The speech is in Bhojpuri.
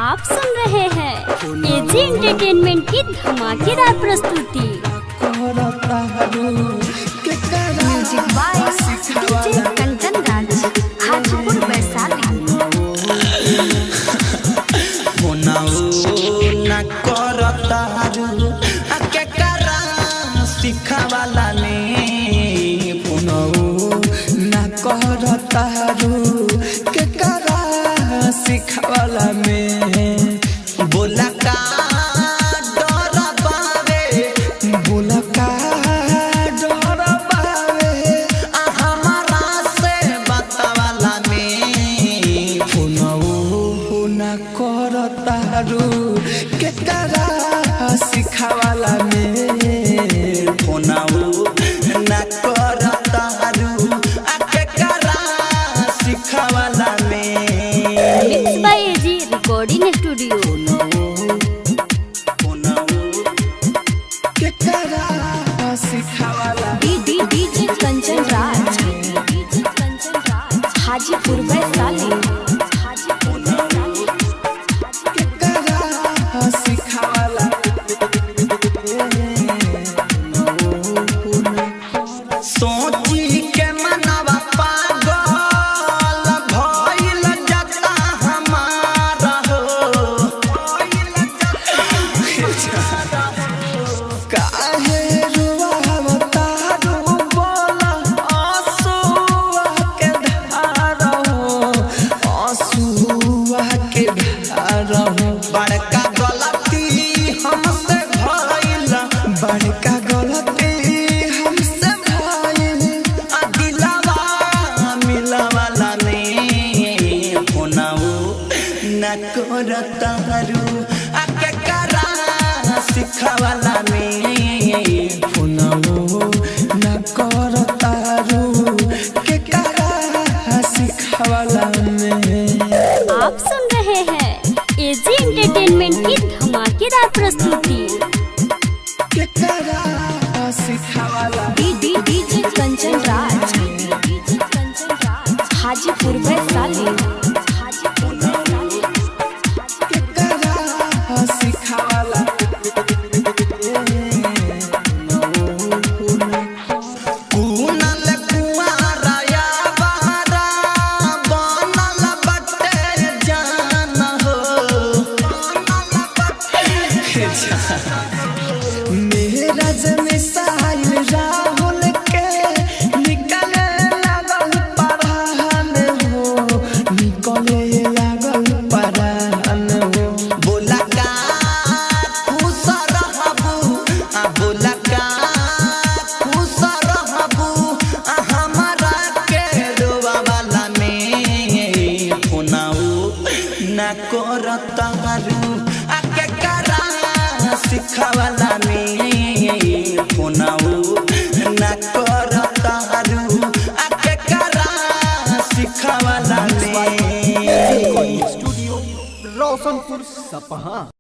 आप सुन रहे हैं एजी एंटरटेनमेंट की धमाकेदार प्रस्तुति। Music by DJ Kanchan Raj, Hajipur Vaishali. सिखावाला ने ना करतारू के करा सिखावाला में बोला का डर बावे, बोला का डर बावे हमारा से बतावाला में ना करतारू के करा सिखावाला में ना करतारू के करा सिखावाला में। Mix by A G recording studio. के करा सिखावाला डीजे कंचन राज, हाजीपुर वैशाली। के करा सिखावाला सोची के मनवा पागल भइल जाता हमारा हो। काहे रुवावता रू बोला आंसुआ के धार हो, आंसुआ के धार हो। बड़का गलती हमसे भइल, बड़का गलती ना करतारू के करा सिखावाला में ना करतारू के करा सिखावाला में। आप सुन रहे हैं एजी एंटरटेनमेंट की धमाकेदार प्रस्तुति। के करा सिखावाला डीजे कंचन राज, हाजीपुर वैशाली। मेरा जमिसाइल राहुल के निकले लागल परान हो, निकले लागल परान हो। बोला का खुश रहबू, बोला का खुश रहबू हमारा के रोवावाला में ना करतारू के करा सिखावाला में ना करतारू के करा सिखावाला में। स्टूडियो रोशनपुर सपहा।